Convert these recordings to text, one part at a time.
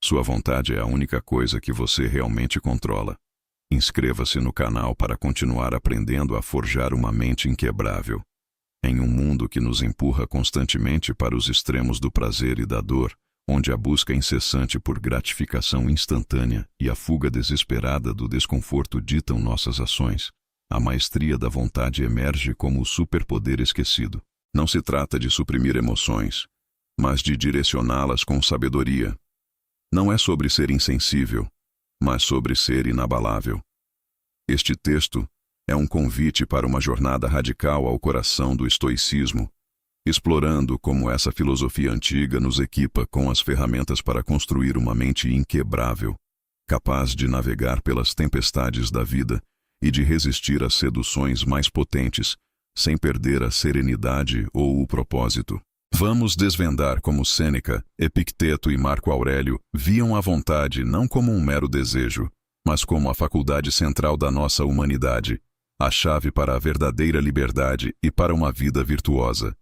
Sua vontade é a única coisa que você realmente controla. Inscreva-se no canal para continuar aprendendo a forjar uma mente inquebrável. Em um mundo que nos empurra constantemente para os extremos do prazer e da dor, onde a busca incessante por gratificação instantânea e a fuga desesperada do desconforto ditam nossas ações, a maestria da vontade emerge como o superpoder esquecido. Não se trata de suprimir emoções, mas de direcioná-las com sabedoria. Não é sobre ser insensível, mas sobre ser inabalável. Este texto é um convite para uma jornada radical ao coração do estoicismo, explorando como essa filosofia antiga nos equipa com as ferramentas para construir uma mente inquebrável, capaz de navegar pelas tempestades da vida e de resistir às seduções mais potentes, sem perder a serenidade ou o propósito. Vamos desvendar como Sêneca, Epicteto e Marco Aurélio viam a vontade não como um mero desejo, mas como a faculdade central da nossa humanidade, a chave para a verdadeira liberdade e para uma vida virtuosa.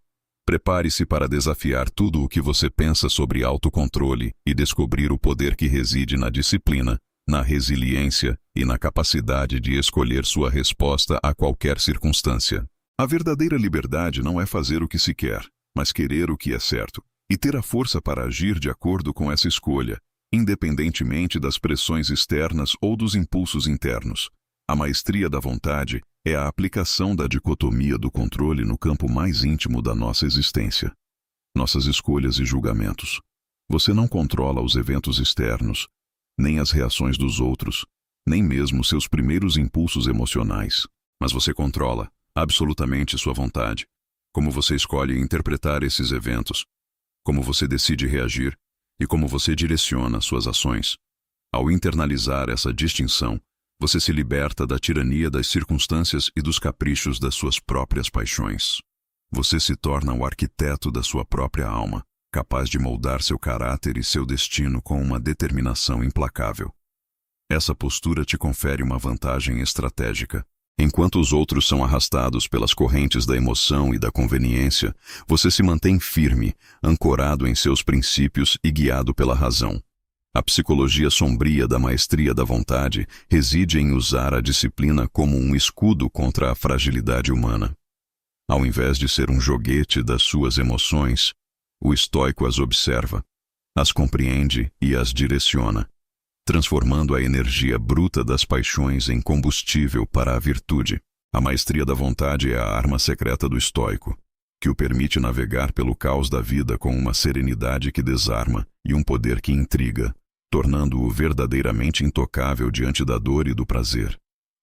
Prepare-se para desafiar tudo o que você pensa sobre autocontrole e descobrir o poder que reside na disciplina, na resiliência e na capacidade de escolher sua resposta a qualquer circunstância. A verdadeira liberdade não é fazer o que se quer, mas querer o que é certo, e ter a força para agir de acordo com essa escolha, independentemente das pressões externas ou dos impulsos internos. A maestria da vontade é a aplicação da dicotomia do controle no campo mais íntimo da nossa existência. Nossas escolhas e julgamentos. Você não controla os eventos externos, nem as reações dos outros, nem mesmo seus primeiros impulsos emocionais, mas você controla absolutamente sua vontade. Como você escolhe interpretar esses eventos, como você decide reagir e como você direciona suas ações. Ao internalizar essa distinção, você se liberta da tirania das circunstâncias e dos caprichos das suas próprias paixões. Você se torna o arquiteto da sua própria alma, capaz de moldar seu caráter e seu destino com uma determinação implacável. Essa postura te confere uma vantagem estratégica. Enquanto os outros são arrastados pelas correntes da emoção e da conveniência, você se mantém firme, ancorado em seus princípios e guiado pela razão. A psicologia sombria da maestria da vontade reside em usar a disciplina como um escudo contra a fragilidade humana. Ao invés de ser um joguete das suas emoções, o estoico as observa, as compreende e as direciona, transformando a energia bruta das paixões em combustível para a virtude. A maestria da vontade é a arma secreta do estoico, que o permite navegar pelo caos da vida com uma serenidade que desarma e um poder que intriga, tornando-o verdadeiramente intocável diante da dor e do prazer.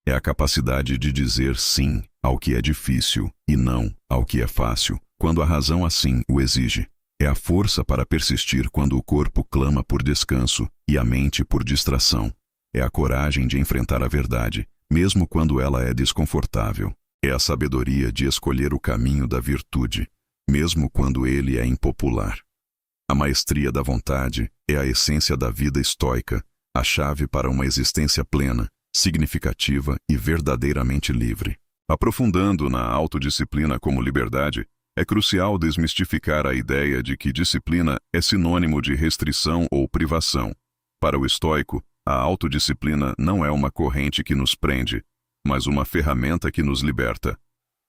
É a capacidade de dizer sim ao que é difícil e não ao que é fácil, quando a razão assim o exige. É a força para persistir quando o corpo clama por descanso e a mente por distração. É a coragem de enfrentar a verdade, mesmo quando ela é desconfortável. É a sabedoria de escolher o caminho da virtude, mesmo quando ele é impopular. A maestria da vontade é a essência da vida estoica, a chave para uma existência plena, significativa e verdadeiramente livre. Aprofundando na autodisciplina como liberdade, é crucial desmistificar a ideia de que disciplina é sinônimo de restrição ou privação. Para o estoico, a autodisciplina não é uma corrente que nos prende, mas uma ferramenta que nos liberta.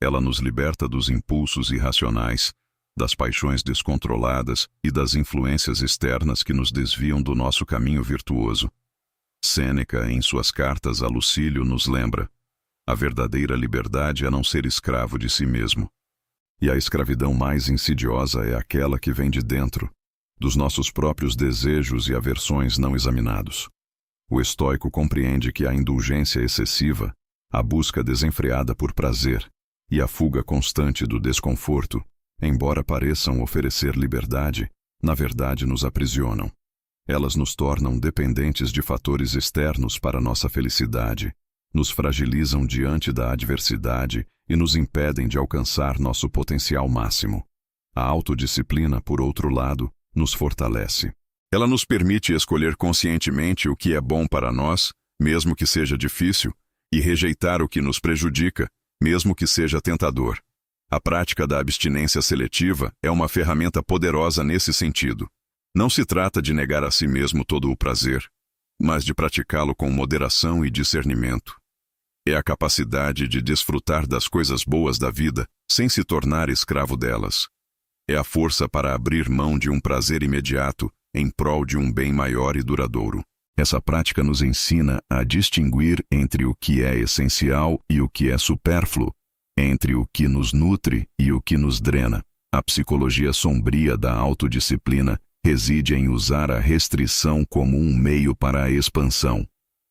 Ela nos liberta dos impulsos irracionais, das paixões descontroladas e das influências externas que nos desviam do nosso caminho virtuoso. Sêneca, em suas cartas a Lucílio, nos lembra: a verdadeira liberdade é não ser escravo de si mesmo. E a escravidão mais insidiosa é aquela que vem de dentro, dos nossos próprios desejos e aversões não examinados. O estoico compreende que a indulgência excessiva, a busca desenfreada por prazer e a fuga constante do desconforto, embora pareçam oferecer liberdade, na verdade nos aprisionam. Elas nos tornam dependentes de fatores externos para nossa felicidade, nos fragilizam diante da adversidade e nos impedem de alcançar nosso potencial máximo. A autodisciplina, por outro lado, nos fortalece. Ela nos permite escolher conscientemente o que é bom para nós, mesmo que seja difícil, e rejeitar o que nos prejudica, mesmo que seja tentador. A prática da abstinência seletiva é uma ferramenta poderosa nesse sentido. Não se trata de negar a si mesmo todo o prazer, mas de praticá-lo com moderação e discernimento. É a capacidade de desfrutar das coisas boas da vida sem se tornar escravo delas. É a força para abrir mão de um prazer imediato em prol de um bem maior e duradouro. Essa prática nos ensina a distinguir entre o que é essencial e o que é supérfluo, entre o que nos nutre e o que nos drena. A psicologia sombria da autodisciplina reside em usar a restrição como um meio para a expansão.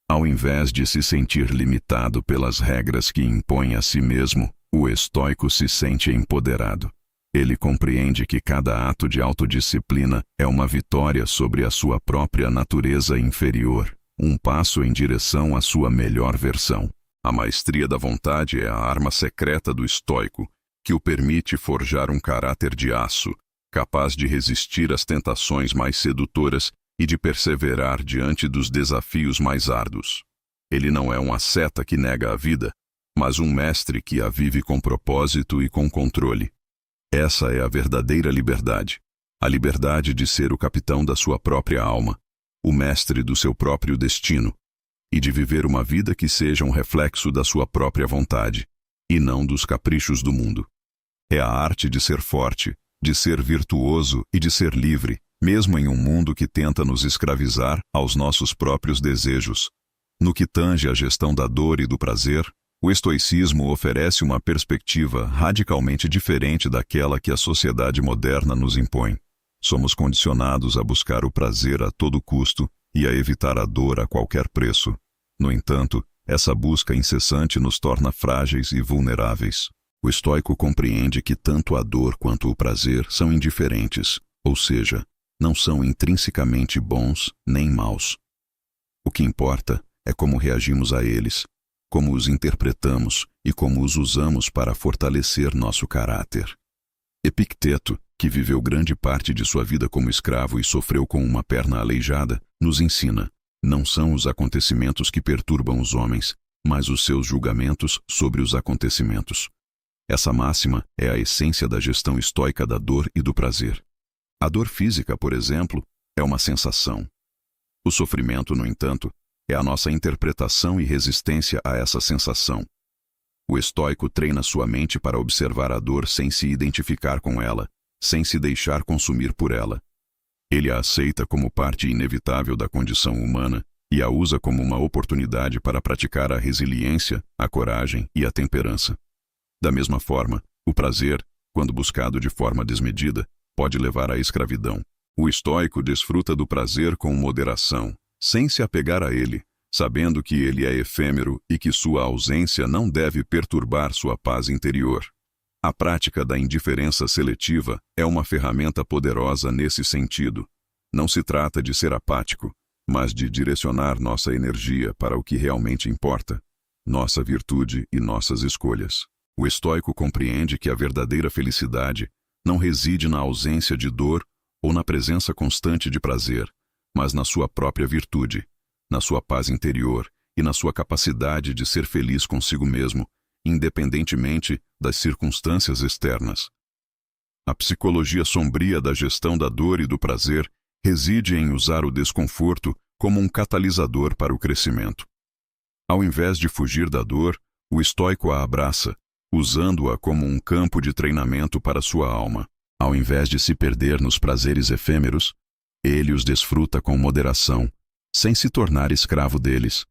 Ao invés de se sentir limitado pelas regras que impõe a si mesmo, o estoico se sente empoderado. Ele compreende que cada ato de autodisciplina é uma vitória sobre a sua própria natureza inferior, um passo em direção à sua melhor versão. A maestria da vontade é a arma secreta do estoico, que o permite forjar um caráter de aço, capaz de resistir às tentações mais sedutoras e de perseverar diante dos desafios mais árduos. Ele não é um asceta que nega a vida, mas um mestre que a vive com propósito e com controle. Essa é a verdadeira liberdade. A liberdade de ser o capitão da sua própria alma, o mestre do seu próprio destino, e de viver uma vida que seja um reflexo da sua própria vontade, e não dos caprichos do mundo. É a arte de ser forte, de ser virtuoso e de ser livre, mesmo em um mundo que tenta nos escravizar aos nossos próprios desejos. No que tange à gestão da dor e do prazer, o estoicismo oferece uma perspectiva radicalmente diferente daquela que a sociedade moderna nos impõe. Somos condicionados a buscar o prazer a todo custo e a evitar a dor a qualquer preço. No entanto, essa busca incessante nos torna frágeis e vulneráveis. O estoico compreende que tanto a dor quanto o prazer são indiferentes, ou seja, não são intrinsecamente bons nem maus. O que importa é como reagimos a eles, como os interpretamos e como os usamos para fortalecer nosso caráter. Epicteto, que viveu grande parte de sua vida como escravo e sofreu com uma perna aleijada, nos ensina: não são os acontecimentos que perturbam os homens, mas os seus julgamentos sobre os acontecimentos. Essa máxima é a essência da gestão estoica da dor e do prazer. A dor física, por exemplo, é uma sensação. O sofrimento, no entanto, é a nossa interpretação e resistência a essa sensação. O estoico treina sua mente para observar a dor sem se identificar com ela, sem se deixar consumir por ela. Ele a aceita como parte inevitável da condição humana e a usa como uma oportunidade para praticar a resiliência, a coragem e a temperança. Da mesma forma, o prazer, quando buscado de forma desmedida, pode levar à escravidão. O estoico desfruta do prazer com moderação, sem se apegar a ele, sabendo que ele é efêmero e que sua ausência não deve perturbar sua paz interior. A prática da indiferença seletiva é uma ferramenta poderosa nesse sentido. Não se trata de ser apático, mas de direcionar nossa energia para o que realmente importa, nossa virtude e nossas escolhas. O estoico compreende que a verdadeira felicidade não reside na ausência de dor ou na presença constante de prazer, mas na sua própria virtude, na sua paz interior e na sua capacidade de ser feliz consigo mesmo, independentemente das circunstâncias externas. A psicologia sombria da gestão da dor e do prazer reside em usar o desconforto como um catalisador para o crescimento. Ao invés de fugir da dor, o estoico a abraça, usando-a como um campo de treinamento para sua alma. Ao invés de se perder nos prazeres efêmeros, ele os desfruta com moderação, sem se tornar escravo deles.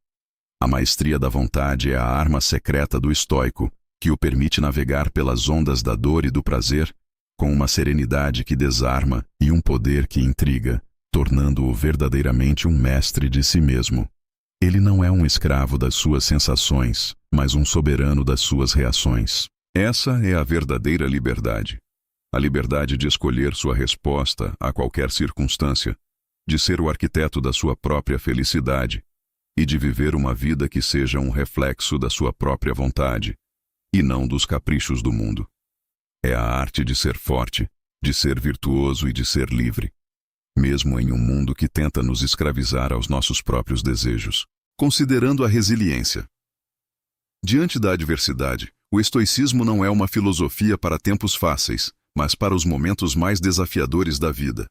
A maestria da vontade é a arma secreta do estoico, que o permite navegar pelas ondas da dor e do prazer, com uma serenidade que desarma e um poder que intriga, tornando-o verdadeiramente um mestre de si mesmo. Ele não é um escravo das suas sensações, mas um soberano das suas reações. Essa é a verdadeira liberdade. A liberdade de escolher sua resposta a qualquer circunstância, de ser o arquiteto da sua própria felicidade e de viver uma vida que seja um reflexo da sua própria vontade e não dos caprichos do mundo. É a arte de ser forte, de ser virtuoso e de ser livre, mesmo em um mundo que tenta nos escravizar aos nossos próprios desejos. Considerando a resiliência. Diante da adversidade, o estoicismo não é uma filosofia para tempos fáceis, mas para os momentos mais desafiadores da vida.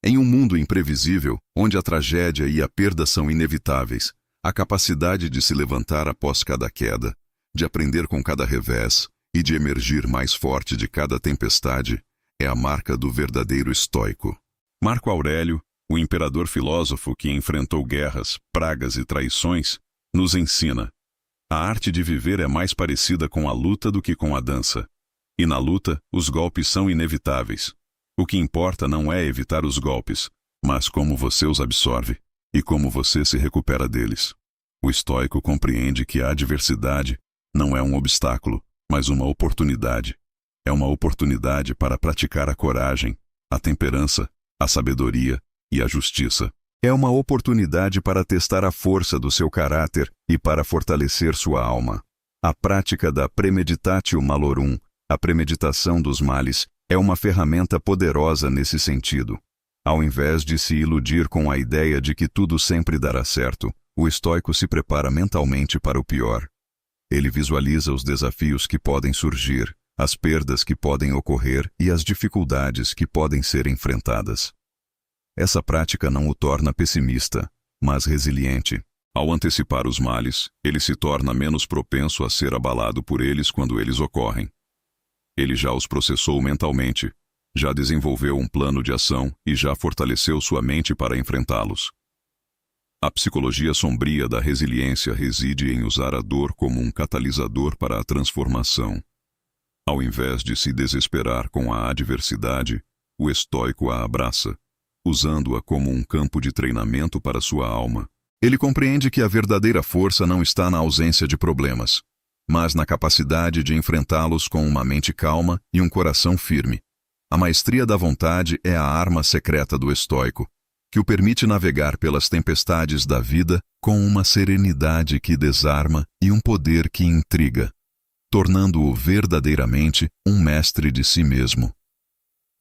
Em um mundo imprevisível, onde a tragédia e a perda são inevitáveis, a capacidade de se levantar após cada queda, de aprender com cada revés e de emergir mais forte de cada tempestade é a marca do verdadeiro estoico. Marco Aurélio, o imperador filósofo que enfrentou guerras, pragas e traições, nos ensina: a arte de viver é mais parecida com a luta do que com a dança. E na luta, os golpes são inevitáveis. O que importa não é evitar os golpes, mas como você os absorve e como você se recupera deles. O estoico compreende que a adversidade não é um obstáculo, mas uma oportunidade. É uma oportunidade para praticar a coragem, a temperança, a sabedoria e a justiça. É uma oportunidade para testar a força do seu caráter e para fortalecer sua alma. A prática da premeditatio malorum, a premeditação dos males, é uma ferramenta poderosa nesse sentido. Ao invés de se iludir com a ideia de que tudo sempre dará certo, o estoico se prepara mentalmente para o pior. Ele visualiza os desafios que podem surgir, as perdas que podem ocorrer e as dificuldades que podem ser enfrentadas. Essa prática não o torna pessimista, mas resiliente. Ao antecipar os males, ele se torna menos propenso a ser abalado por eles quando eles ocorrem. Ele já os processou mentalmente, já desenvolveu um plano de ação e já fortaleceu sua mente para enfrentá-los. A psicologia sombria da resiliência reside em usar a dor como um catalisador para a transformação. Ao invés de se desesperar com a adversidade, o estoico a abraça, usando-a como um campo de treinamento para sua alma. Ele compreende que a verdadeira força não está na ausência de problemas, mas na capacidade de enfrentá-los com uma mente calma e um coração firme. A maestria da vontade é a arma secreta do estoico, que o permite navegar pelas tempestades da vida com uma serenidade que desarma e um poder que intriga, tornando-o verdadeiramente um mestre de si mesmo.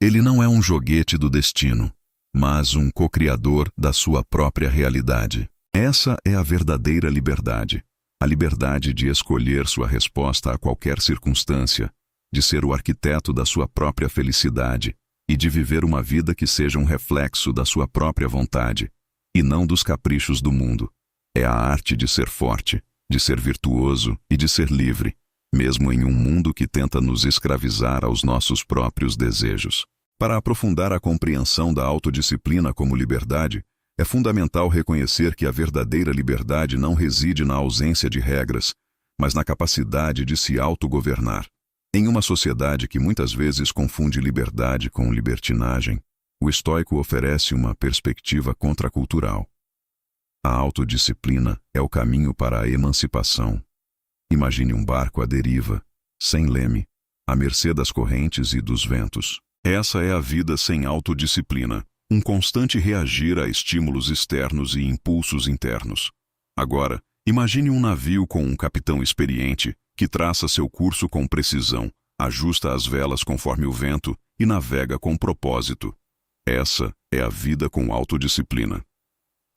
Ele não é um joguete do destino, mas um co-criador da sua própria realidade. Essa é a verdadeira liberdade. A liberdade de escolher sua resposta a qualquer circunstância, de ser o arquiteto da sua própria felicidade e de viver uma vida que seja um reflexo da sua própria vontade, e não dos caprichos do mundo. É a arte de ser forte, de ser virtuoso e de ser livre, mesmo em um mundo que tenta nos escravizar aos nossos próprios desejos. Para aprofundar a compreensão da autodisciplina como liberdade, é fundamental reconhecer que a verdadeira liberdade não reside na ausência de regras, mas na capacidade de se autogovernar. Em uma sociedade que muitas vezes confunde liberdade com libertinagem, o estoico oferece uma perspectiva contracultural. A autodisciplina é o caminho para a emancipação. Imagine um barco à deriva, sem leme, à mercê das correntes e dos ventos. Essa é a vida sem autodisciplina, um constante reagir a estímulos externos e impulsos internos. Agora, imagine um navio com um capitão experiente que traça seu curso com precisão, ajusta as velas conforme o vento e navega com propósito. Essa é a vida com autodisciplina.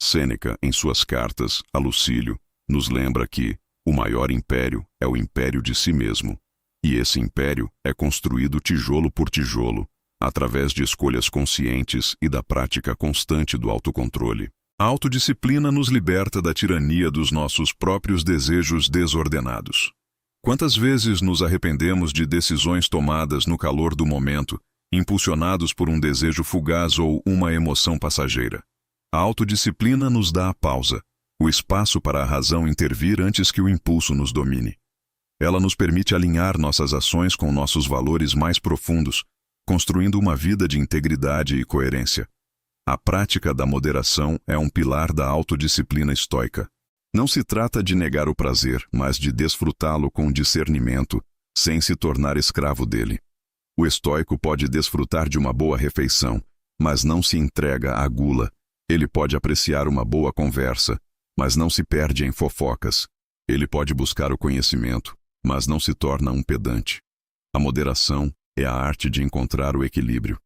Sêneca, em suas cartas a Lucílio, nos lembra que o maior império é o império de si mesmo, e esse império é construído tijolo por tijolo, através de escolhas conscientes e da prática constante do autocontrole. A autodisciplina nos liberta da tirania dos nossos próprios desejos desordenados. Quantas vezes nos arrependemos de decisões tomadas no calor do momento, impulsionados por um desejo fugaz ou uma emoção passageira? A autodisciplina nos dá a pausa, o espaço para a razão intervir antes que o impulso nos domine. Ela nos permite alinhar nossas ações com nossos valores mais profundos, construindo uma vida de integridade e coerência. A prática da moderação é um pilar da autodisciplina estoica. Não se trata de negar o prazer, mas de desfrutá-lo com discernimento, sem se tornar escravo dele. O estoico pode desfrutar de uma boa refeição, mas não se entrega à gula. Ele pode apreciar uma boa conversa, mas não se perde em fofocas. Ele pode buscar o conhecimento, mas não se torna um pedante. A moderação é a arte de encontrar o equilíbrio,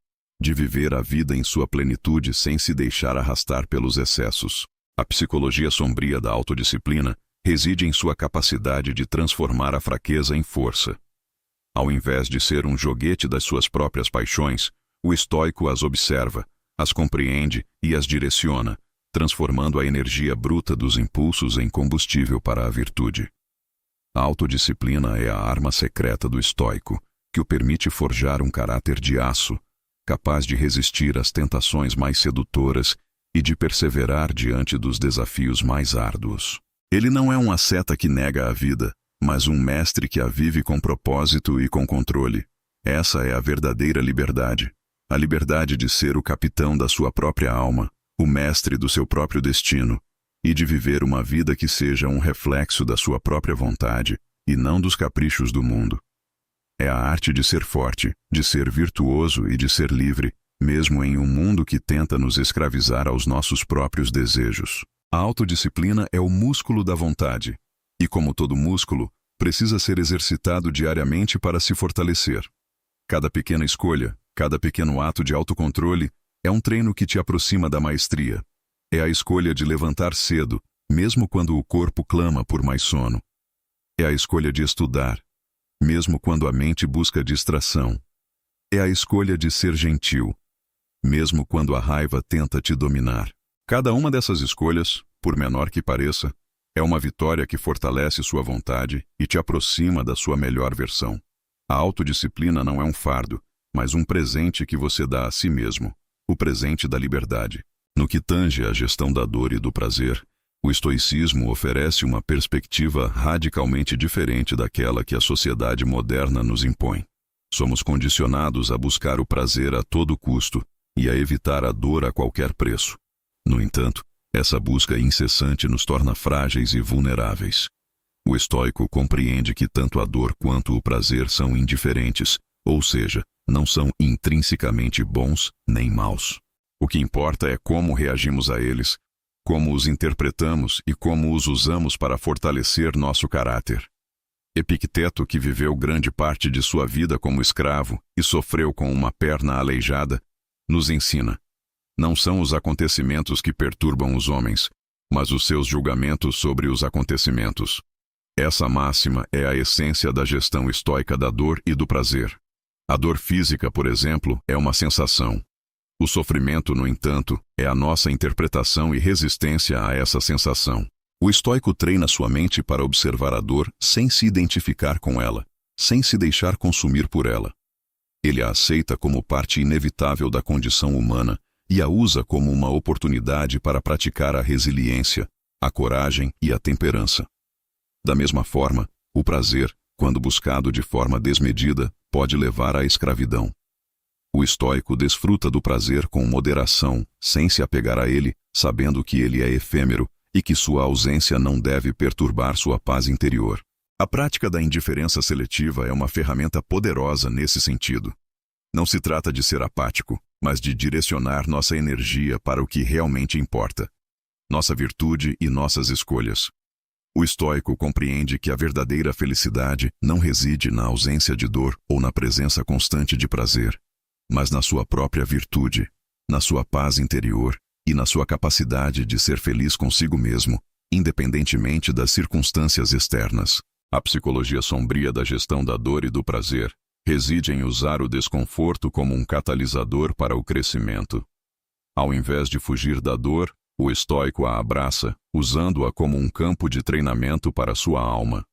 de viver a vida em sua plenitude sem se deixar arrastar pelos excessos. A psicologia sombria da autodisciplina reside em sua capacidade de transformar a fraqueza em força. Ao invés de ser um joguete das suas próprias paixões, o estoico as observa, as compreende e as direciona, transformando a energia bruta dos impulsos em combustível para a virtude. A autodisciplina é a arma secreta do estoico, que o permite forjar um caráter de aço, capaz de resistir às tentações mais sedutoras e de perseverar diante dos desafios mais árduos. Ele não é um asceta que nega a vida, mas um mestre que a vive com propósito e com controle. Essa é a verdadeira liberdade. A liberdade de ser o capitão da sua própria alma, o mestre do seu próprio destino, e de viver uma vida que seja um reflexo da sua própria vontade e não dos caprichos do mundo. É a arte de ser forte, de ser virtuoso e de ser livre, mesmo em um mundo que tenta nos escravizar aos nossos próprios desejos. A autodisciplina é o músculo da vontade, e como todo músculo, precisa ser exercitado diariamente para se fortalecer. Cada pequena escolha, cada pequeno ato de autocontrole é um treino que te aproxima da maestria. É a escolha de levantar cedo, mesmo quando o corpo clama por mais sono. É a escolha de estudar, mesmo quando a mente busca distração. É a escolha de ser gentil, mesmo quando a raiva tenta te dominar. Cada uma dessas escolhas, por menor que pareça, é uma vitória que fortalece sua vontade e te aproxima da sua melhor versão. A autodisciplina não é um fardo, mas um presente que você dá a si mesmo, o presente da liberdade. No que tange à gestão da dor e do prazer, o estoicismo oferece uma perspectiva radicalmente diferente daquela que a sociedade moderna nos impõe. Somos condicionados a buscar o prazer a todo custo e a evitar a dor a qualquer preço. No entanto, essa busca incessante nos torna frágeis e vulneráveis. O estoico compreende que tanto a dor quanto o prazer são indiferentes, ou seja, não são intrinsecamente bons nem maus. O que importa é como reagimos a eles, como os interpretamos e como os usamos para fortalecer nosso caráter. Epicteto, que viveu grande parte de sua vida como escravo e sofreu com uma perna aleijada, nos ensina: não são os acontecimentos que perturbam os homens, mas os seus julgamentos sobre os acontecimentos. Essa máxima é a essência da gestão estoica da dor e do prazer. A dor física, por exemplo, é uma sensação. O sofrimento, no entanto, é a nossa interpretação e resistência a essa sensação. O estoico treina sua mente para observar a dor sem se identificar com ela, sem se deixar consumir por ela. Ele a aceita como parte inevitável da condição humana e a usa como uma oportunidade para praticar a resiliência, a coragem e a temperança. Da mesma forma, o prazer, quando buscado de forma desmedida, pode levar à escravidão. O estoico desfruta do prazer com moderação, sem se apegar a ele, sabendo que ele é efêmero e que sua ausência não deve perturbar sua paz interior. A prática da indiferença seletiva é uma ferramenta poderosa nesse sentido. Não se trata de ser apático, mas de direcionar nossa energia para o que realmente importa, nossa virtude e nossas escolhas. O estoico compreende que a verdadeira felicidade não reside na ausência de dor ou na presença constante de prazer, mas na sua própria virtude, na sua paz interior e na sua capacidade de ser feliz consigo mesmo, independentemente das circunstâncias externas. A psicologia sombria da gestão da dor e do prazer reside em usar o desconforto como um catalisador para o crescimento. Ao invés de fugir da dor, o estoico a abraça, usando-a como um campo de treinamento para sua alma.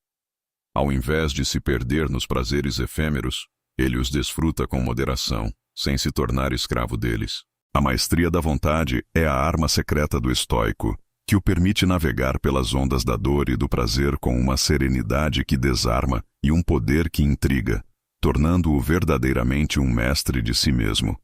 Ao invés de se perder nos prazeres efêmeros, ele os desfruta com moderação, sem se tornar escravo deles. A maestria da vontade é a arma secreta do estoico, que o permite navegar pelas ondas da dor e do prazer com uma serenidade que desarma e um poder que intriga, tornando-o verdadeiramente um mestre de si mesmo.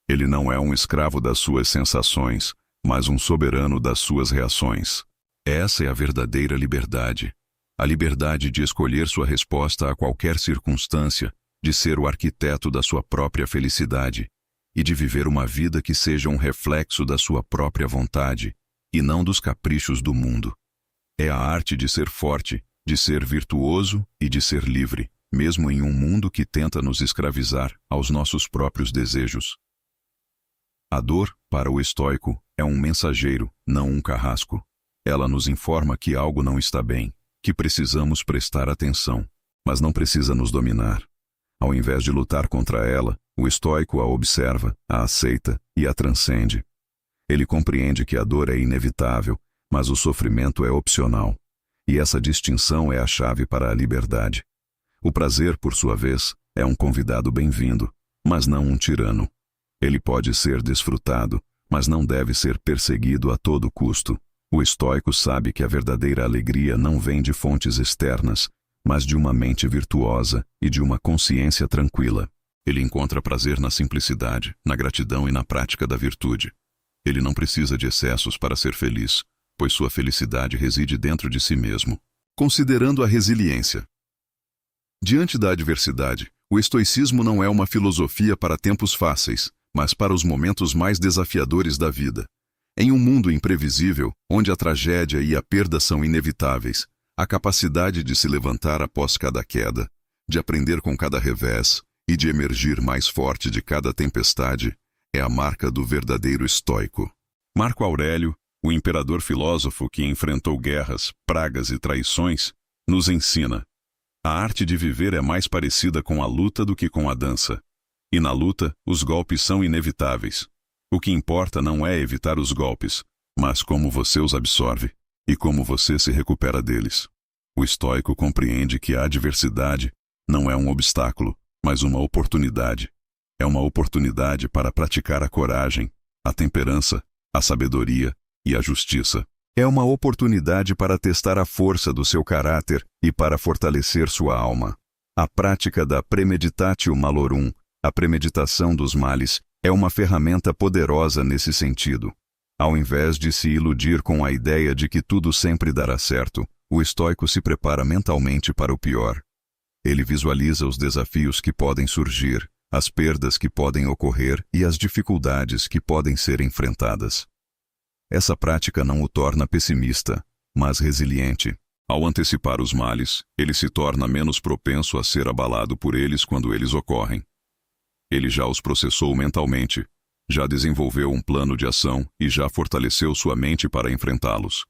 Ele não é um escravo das suas sensações, mas um soberano das suas reações. Essa é a verdadeira liberdade. A liberdade de escolher sua resposta a qualquer circunstância, de ser o arquiteto da sua própria felicidade e de viver uma vida que seja um reflexo da sua própria vontade e não dos caprichos do mundo. É a arte de ser forte, de ser virtuoso e de ser livre, mesmo em um mundo que tenta nos escravizar aos nossos próprios desejos. A dor, para o estoico, é um mensageiro, não um carrasco. Ela nos informa que algo não está bem, que precisamos prestar atenção, mas não precisa nos dominar. Ao invés de lutar contra ela, O estoico a observa, a aceita e a transcende. Ele compreende que a dor é inevitável, mas o sofrimento é opcional. E essa distinção é a chave para a liberdade. O prazer, por sua vez, é um convidado bem-vindo, mas não um tirano. Ele pode ser desfrutado, mas não deve ser perseguido a todo custo. O estoico sabe que a verdadeira alegria não vem de fontes externas, mas de uma mente virtuosa e de uma consciência tranquila. Ele encontra prazer na simplicidade, na gratidão e na prática da virtude. Ele não precisa de excessos para ser feliz, pois sua felicidade reside dentro de si mesmo. Considerando a resiliência. Diante da adversidade, o estoicismo não é uma filosofia para tempos fáceis, mas para os momentos mais desafiadores da vida. Em um mundo imprevisível, onde a tragédia e a perda são inevitáveis, a capacidade de se levantar após cada queda, de aprender com cada revés e de emergir mais forte de cada tempestade é a marca do verdadeiro estoico. Marco Aurélio, o imperador filósofo que enfrentou guerras, pragas e traições, nos ensina: a arte de viver é mais parecida com a luta do que com a dança. E na luta, os golpes são inevitáveis. O que importa não é evitar os golpes, mas como você os absorve e como você se recupera deles. O estoico compreende que a adversidade não é um obstáculo, mas uma oportunidade. É uma oportunidade para praticar a coragem, a temperança, a sabedoria e a justiça. É uma oportunidade para testar a força do seu caráter e para fortalecer sua alma. A prática da premeditatio malorum, a premeditação dos males, é uma ferramenta poderosa nesse sentido. Ao invés de se iludir com a ideia de que tudo sempre dará certo, o estoico se prepara mentalmente para o pior. Ele visualiza os desafios que podem surgir, as perdas que podem ocorrer e as dificuldades que podem ser enfrentadas. Essa prática não o torna pessimista, mas resiliente. Ao antecipar os males, ele se torna menos propenso a ser abalado por eles quando eles ocorrem. Ele já os processou mentalmente, já desenvolveu um plano de ação e já fortaleceu sua mente para enfrentá-los.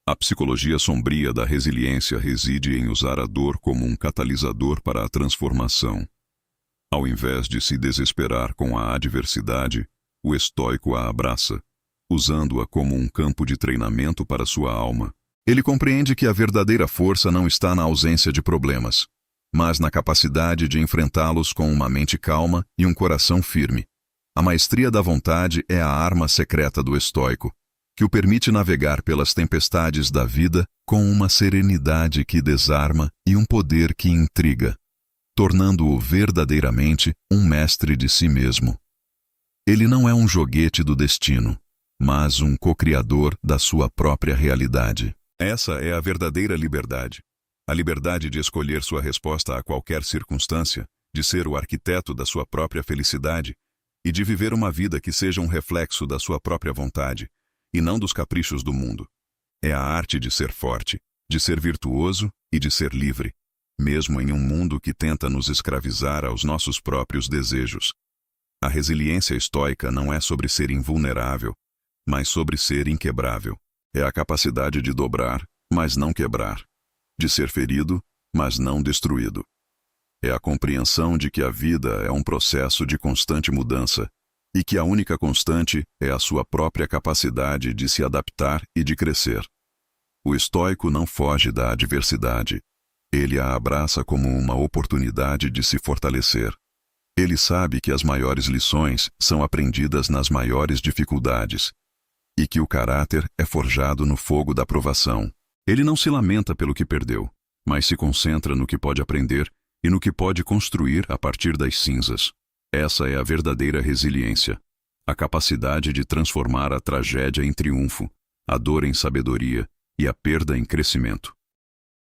A psicologia sombria da resiliência reside em usar a dor como um catalisador para a transformação. Ao invés de se desesperar com a adversidade, o estoico a abraça, usando-a como um campo de treinamento para sua alma. Ele compreende que a verdadeira força não está na ausência de problemas, mas na capacidade de enfrentá-los com uma mente calma e um coração firme. A maestria da vontade é a arma secreta do estoico, que o permite navegar pelas tempestades da vida com uma serenidade que desarma e um poder que intriga, tornando-o verdadeiramente um mestre de si mesmo. Ele não é um joguete do destino, mas um co-criador da sua própria realidade. Essa é a verdadeira liberdade. A liberdade de escolher sua resposta a qualquer circunstância, de ser o arquiteto da sua própria felicidade e de viver uma vida que seja um reflexo da sua própria vontade e não dos caprichos do mundo. É a arte de ser forte, de ser virtuoso e de ser livre, mesmo em um mundo que tenta nos escravizar aos nossos próprios desejos. A resiliência estoica não é sobre ser invulnerável, mas sobre ser inquebrável. É a capacidade de dobrar, mas não quebrar, de ser ferido, mas não destruído. É a compreensão de que a vida é um processo de constante mudança e que a única constante é a sua própria capacidade de se adaptar e de crescer. O estoico não foge da adversidade. Ele a abraça como uma oportunidade de se fortalecer. Ele sabe que as maiores lições são aprendidas nas maiores dificuldades e que o caráter é forjado no fogo da provação. Ele não se lamenta pelo que perdeu, mas se concentra no que pode aprender e no que pode construir a partir das cinzas. Essa é a verdadeira resiliência, a capacidade de transformar a tragédia em triunfo, a dor em sabedoria e a perda em crescimento.